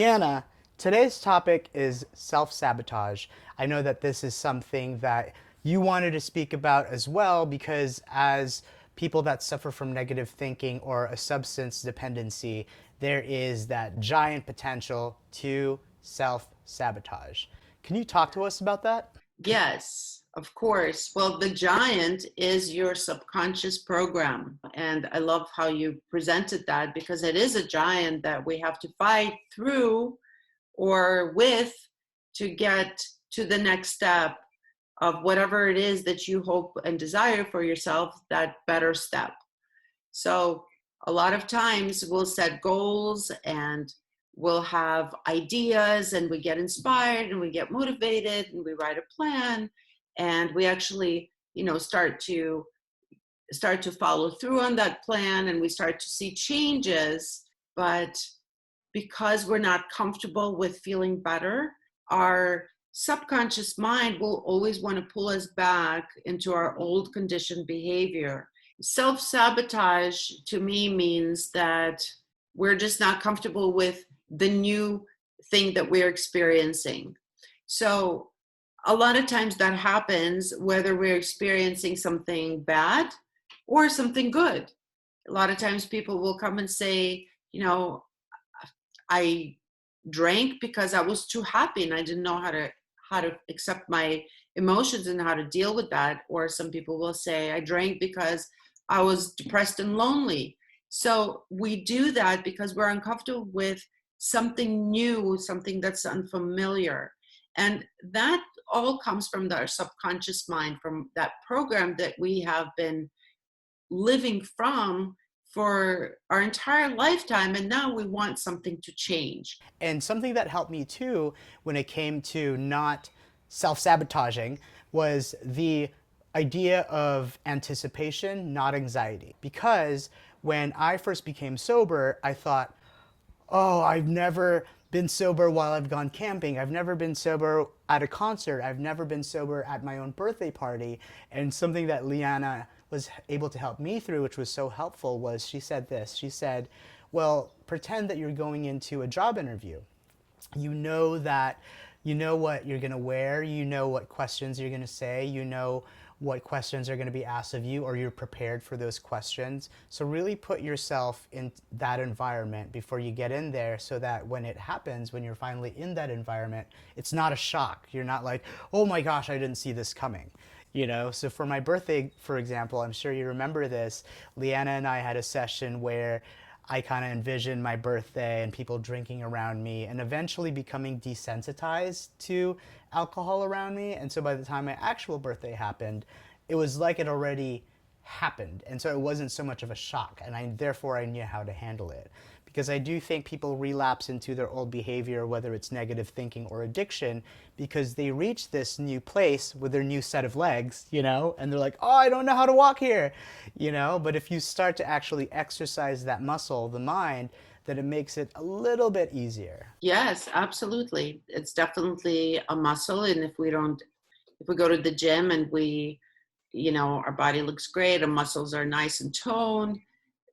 Leanna, today's topic is self-sabotage. I know that this is something that you wanted to speak about as well because as people that suffer from negative thinking or a substance dependency, there is that giant potential to self-sabotage. Can you talk to us about that? Yes, of course. Well, the giant is your subconscious program. And I love how you presented that because it is a giant that we have to fight through or with to get to the next step of whatever it is that you hope and desire for yourself, that better step. So a lot of times we'll set goals and we'll have ideas and we get inspired and we get motivated and we write a plan and we actually, start to follow through on that plan and we start to see changes. But because we're not comfortable with feeling better, our subconscious mind will always want to pull us back into our old conditioned behavior. Self sabotage to me means that we're just not comfortable with the new thing that we're experiencing. So, a lot of times that happens whether we're experiencing something bad or something good. A lot of times people will come and say, I drank because I was too happy and I didn't know how to accept my emotions and how to deal with that. Or some people will say I drank because I was depressed and lonely. So we do that because we're uncomfortable with something new, something that's unfamiliar. And that all comes from our subconscious mind, from that program that we have been living from for our entire lifetime, and now we want something to change. And something that helped me too when it came to not self sabotaging was the idea of anticipation, not anxiety. Because when I first became sober, I thought, oh, I've never been sober while I've gone camping. I've never been sober at a concert. I've never been sober at my own birthday party. And something that Leanna was able to help me through, which was so helpful, was she said this. She said, well, pretend that you're going into a job interview. You know that you know what you're going to wear, you know what questions you're going to say, you know what questions are going to be asked of you, or you're prepared for those questions. So really put yourself in that environment before you get in there so that when it happens, when you're finally in that environment, it's not a shock. You're not like, oh my gosh, I didn't see this coming. So for my birthday, for example, I'm sure you remember this, Leanna and I had a session where I kind of envisioned my birthday and people drinking around me and eventually becoming desensitized to alcohol around me. And so by the time my actual birthday happened, it was like it already happened. And so it wasn't so much of a shock. And therefore I knew how to handle it. Because I do think people relapse into their old behavior, whether it's negative thinking or addiction, because they reach this new place with their new set of legs, and they're like, oh, I don't know how to walk here. But if you start to actually exercise that muscle, the mind, then it makes it a little bit easier. Yes, absolutely. It's definitely a muscle. And if we go to the gym and our body looks great, our muscles are nice and toned.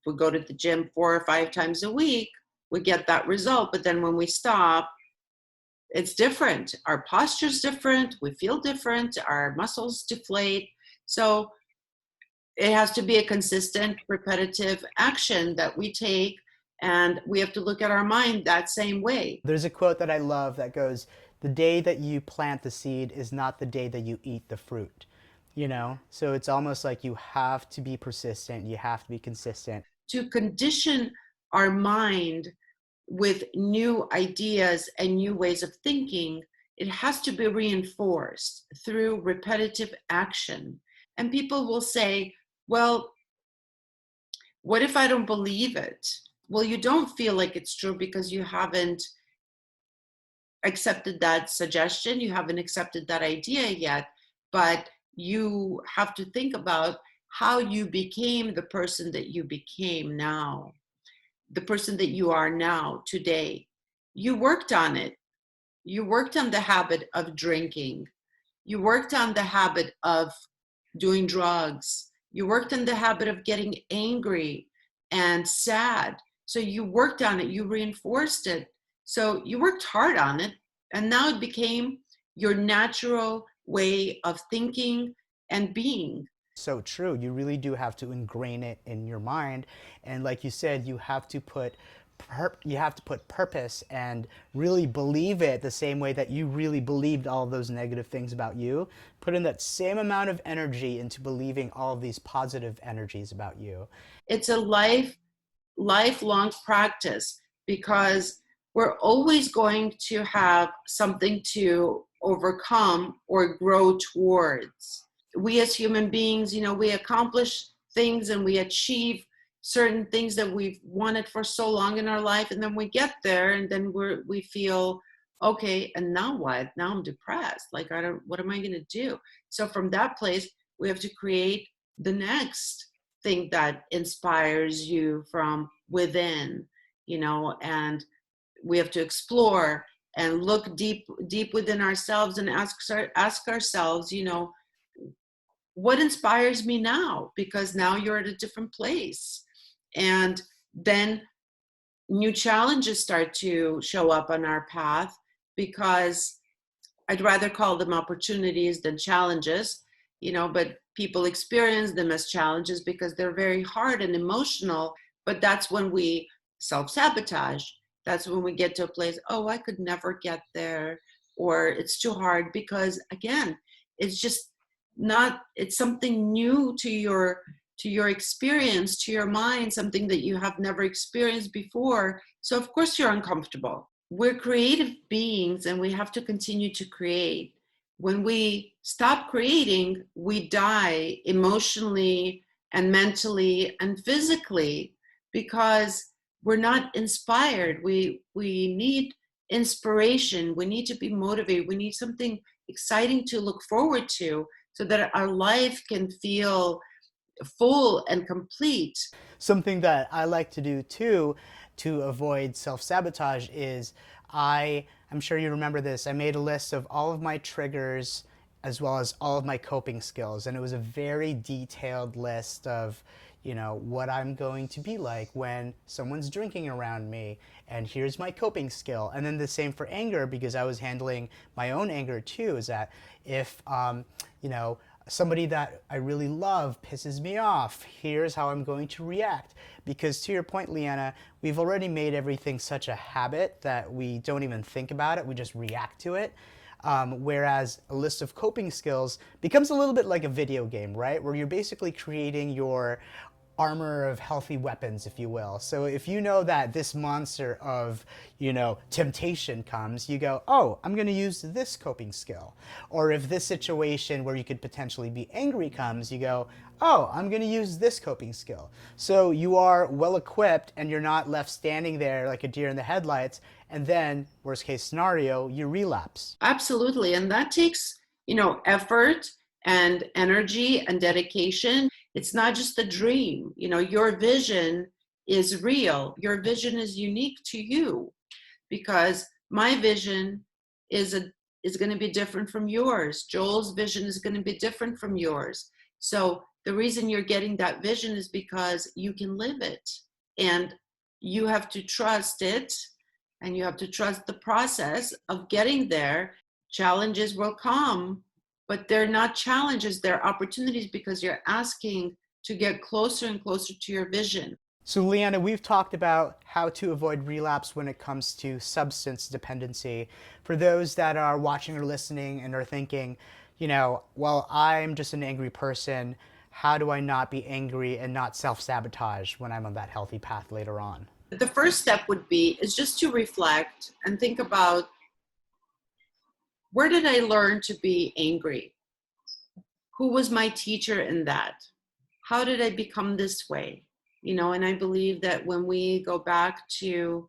If we go to the gym 4 or 5 times a week, we get that result. But then when we stop, it's different. Our posture's different. We feel different. Our muscles deflate. So it has to be a consistent, repetitive action that we take. And we have to look at our mind that same way. There's a quote that I love that goes, the day that you plant the seed is not the day that you eat the fruit. So it's almost like you have to be persistent, you have to be consistent. To condition our mind with new ideas and new ways of thinking, it has to be reinforced through repetitive action. And people will say, well, what if I don't believe it? Well, you don't feel like it's true because you haven't accepted that suggestion, you haven't accepted that idea yet, but you have to think about how you became the person that you became now, the person that you are now, today. You worked on it. You worked on the habit of drinking. You worked on the habit of doing drugs. You worked on the habit of getting angry and sad. So you worked on it, you reinforced it. So you worked hard on it, and now it became your natural way of thinking and being. So true. You really do have to ingrain it in your mind, and like you said, you have to put purpose and really believe it the same way that you really believed all of those negative things about you. Put in that same amount of energy into believing all of these positive energies about you. It's a lifelong practice, because we're always going to have something to overcome or grow towards. We as human beings, we accomplish things and we achieve certain things that we've wanted for so long in our life, and then we get there and then we feel okay, and now what? Now I'm depressed. Like, I don't, what am I going to do? So from that place, we have to create the next thing that inspires you from within, and we have to explore and look deep within ourselves and ask ourselves, what inspires me now? Because now you're at a different place. And then new challenges start to show up on our path, because I'd rather call them opportunities than challenges, but people experience them as challenges because they're very hard and emotional. But that's when we self-sabotage. That's when we get to a place, oh, I could never get there, or it's too hard, because again, it's just not, it's something new to your experience, to your mind, something that you have never experienced before. So of course you're uncomfortable. We're creative beings and we have to continue to create. When we stop creating, we die emotionally and mentally and physically, because we're not inspired. We need inspiration. We need to be motivated. We need something exciting to look forward to, so that our life can feel full and complete. Something that I like to do too to avoid self-sabotage is I'm sure you remember this. I made a list of all of my triggers as well as all of my coping skills, and it was a very detailed list of what I'm going to be like when someone's drinking around me, and here's my coping skill. And then the same for anger, because I was handling my own anger too, is that if somebody that I really love pisses me off, here's how I'm going to react. Because to your point, Leanna, we've already made everything such a habit that we don't even think about it, we just react to it. Whereas a list of coping skills becomes a little bit like a video game, right? Where you're basically creating your armor of healthy weapons, if you will. So if you know that this monster of, temptation comes, you go, oh, I'm going to use this coping skill. Or if this situation where you could potentially be angry comes, you go, oh, I'm going to use this coping skill. So you are well equipped and you're not left standing there like a deer in the headlights. And then, worst case scenario, you relapse. Absolutely. And that takes, effort and energy and dedication. It's not just a dream. Your vision is real. Your vision is unique to you, because my vision is going to be different from yours. Joel's vision is going to be different from yours. So the reason you're getting that vision is because you can live it, and you have to trust it, and you have to trust the process of getting there. Challenges will come, but they're not challenges, they're opportunities, because you're asking to get closer and closer to your vision. So, Leanna, we've talked about how to avoid relapse when it comes to substance dependency. For those that are watching or listening and are thinking, well, I'm just an angry person, how do I not be angry and not self-sabotage when I'm on that healthy path later on? The first step would be is just to reflect and think about, where did I learn to be angry? Who was my teacher in that? How did I become this way? And I believe that when we go back to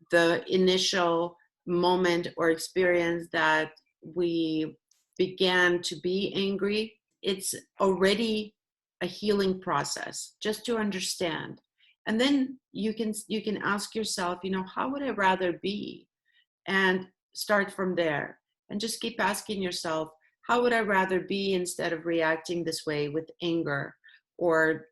the initial moment or experience that we began to be angry, it's already a healing process, just to understand. And then you can ask yourself, how would I rather be? And start from there. And just keep asking yourself, how would I rather be, instead of reacting this way with anger or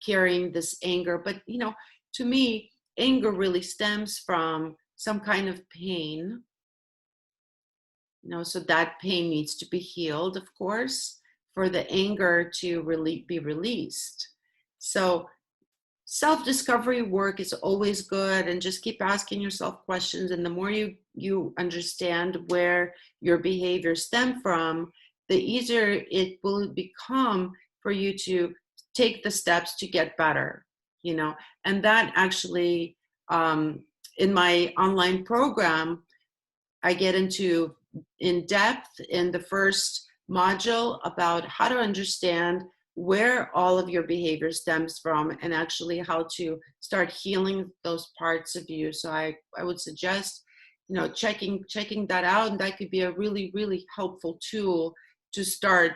carrying this anger? But, to me, anger really stems from some kind of pain, so that pain needs to be healed, of course, for the anger to really be released. So self-discovery work is always good, and just keep asking yourself questions, and the more you understand where your behaviors stem from, the easier it will become for you to take the steps to get better, and that actually, in my online program, I get into in depth in the first module about how to understand where all of your behavior stems from, and actually how to start healing those parts of you. So I would suggest, checking that out, and that could be a really, really helpful tool to start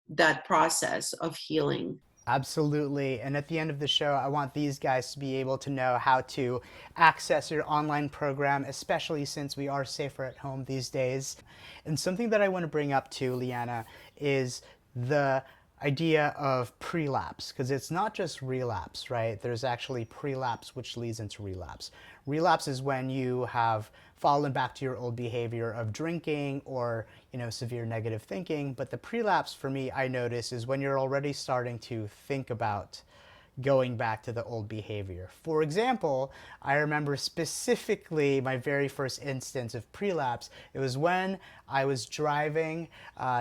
that process of healing. Absolutely. And at the end of the show, I want these guys to be able to know how to access your online program, especially since we are safer at home these days. And something that I want to bring up too, Leanna, is the idea of prelapse, because it's not just relapse, right? There's actually prelapse, which leads into relapse. Relapse is when you have fallen back to your old behavior of drinking or, severe negative thinking. But the prelapse for me, I notice, is when you're already starting to think about going back to the old behavior. For example, I remember specifically my very first instance of prelapse. It was when I was driving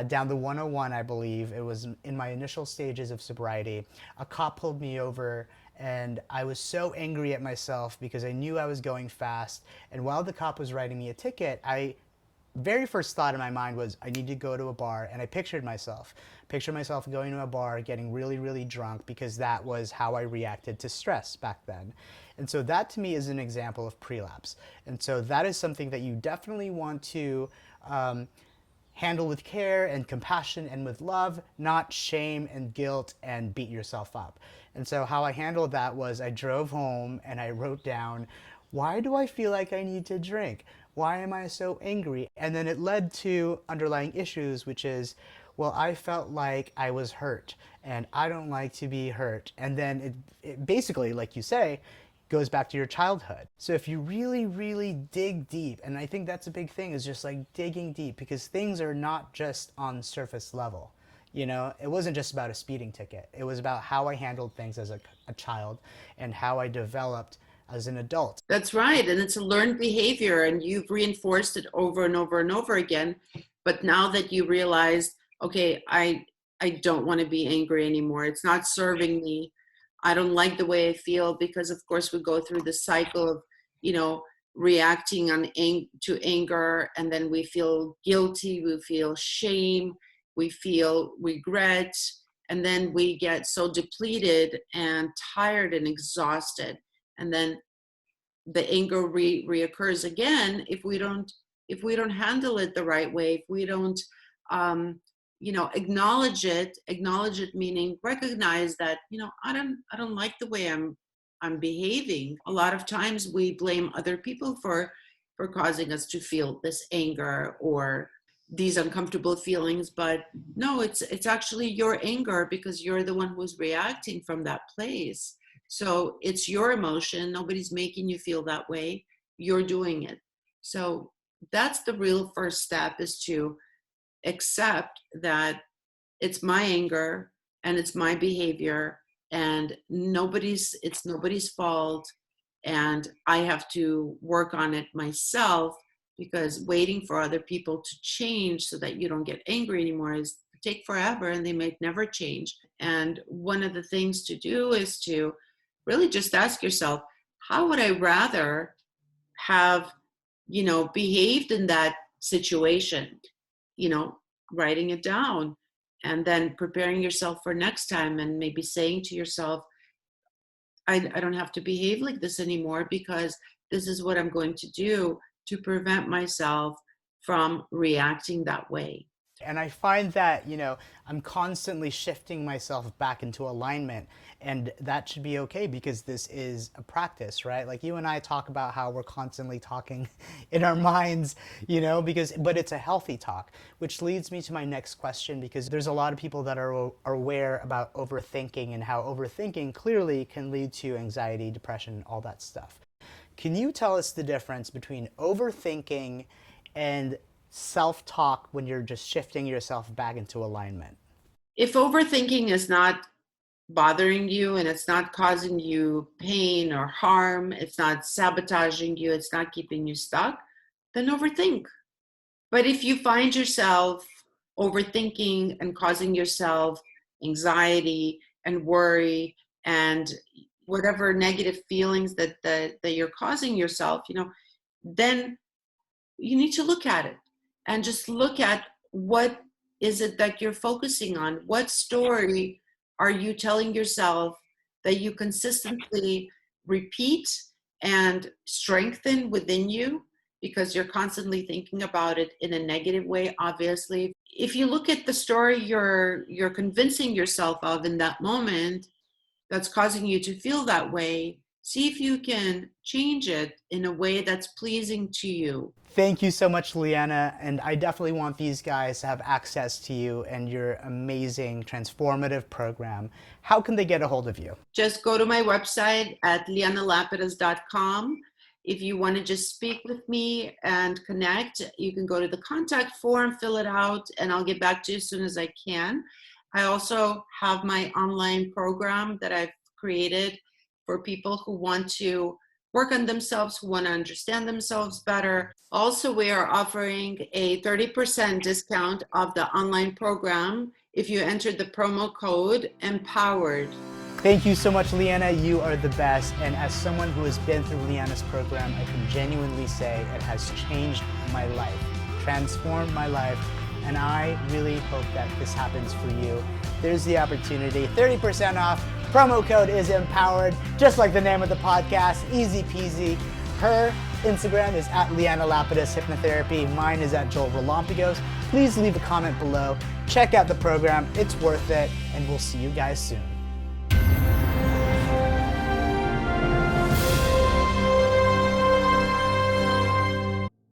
down the 101, I believe. It was in my initial stages of sobriety. A cop pulled me over, and I was so angry at myself because I knew I was going fast. And while the cop was writing me a ticket, very first thought in my mind was I need to go to a bar, and I pictured myself going to a bar, getting really, really drunk, because that was how I reacted to stress back then. And so that to me is an example of prelapse. And so that is something that you definitely want to handle with care and compassion and with love, not shame and guilt and beat yourself up. And so how I handled that was I drove home and I wrote down, why do I feel like I need to drink? Why am I so angry? And then it led to underlying issues, which is, well, I felt like I was hurt and I don't like to be hurt. And then it basically, like you say, goes back to your childhood. So if you really, really dig deep, and I think that's a big thing, is just like digging deep, because things are not just on surface level. It wasn't just about a speeding ticket. It was about how I handled things as a child and how I developed as an adult. That's right. And it's a learned behavior, and you've reinforced it over and over and over again. But now that you realize, okay, I don't want to be angry anymore. It's not serving me. I don't like the way I feel, because of course we go through the cycle of, reacting to anger, and then we feel guilty, we feel shame, we feel regret, and then we get so depleted and tired and exhausted. And then the anger reoccurs again if we don't handle it the right way, if we don't acknowledge it, meaning recognize that, I don't like the way I'm behaving. A lot of times we blame other people for causing us to feel this anger or these uncomfortable feelings, but no, it's actually your anger, because you're the one who's reacting from that place. So it's your emotion. Nobody's making you feel that way. You're doing it. So that's the real first step, is to accept that it's my anger and it's my behavior, and it's nobody's fault, and I have to work on it myself, because waiting for other people to change so that you don't get angry anymore is take forever, and they may never change. And one of the things to do is to really just ask yourself, how would I rather have, behaved in that situation? you know Writing it down, and then preparing yourself for next time, and maybe saying to yourself, I don't have to behave like this anymore, because this is what I'm going to do to prevent myself from reacting that way. And I find that, I'm constantly shifting myself back into alignment. And that should be okay, because this is a practice, right? Like you and I talk about how we're constantly talking in our minds, but it's a healthy talk, which leads me to my next question, because there's a lot of people that are aware about overthinking, and how overthinking clearly can lead to anxiety, depression, all that stuff. Can you tell us the difference between overthinking and self-talk when you're just shifting yourself back into alignment? If overthinking is not bothering you and it's not causing you pain or harm, it's not sabotaging you, it's not keeping you stuck, then overthink. But if you find yourself overthinking and causing yourself anxiety and worry and whatever negative feelings that you're causing yourself, then you need to look at it and just look at what is it that you're focusing on? What story are you telling yourself that you consistently repeat and strengthen within you because you're constantly thinking about it in a negative way, obviously. If you look at the story you're convincing yourself of in that moment that's causing you to feel that way, see if you can change it in a way that's pleasing to you. Thank you so much, Leanna, and I definitely want these guys to have access to you and your amazing transformative program. How can they get a hold of you? Just go to my website at leannalapidus.com. If you want to just speak with me and connect, you can go to the contact form, fill it out, and I'll get back to you as soon as I can. I also have my online program that I've created for people who want to work on themselves, who want to understand themselves better. Also, we are offering a 30% discount of the online program if you enter the promo code EMPOWERED. Thank you so much, Leanna. You are the best. And as someone who has been through Leanna's program, I can genuinely say it has changed my life, transformed my life. And I really hope that this happens for you. There's the opportunity, 30% off. Promo code is EMPOWERED, just like the name of the podcast, easy peasy. Her Instagram is at Leanna Lapidus Hypnotherapy. Mine is at Relampagos. Please leave a comment below. Check out the program. It's worth it. And we'll see you guys soon.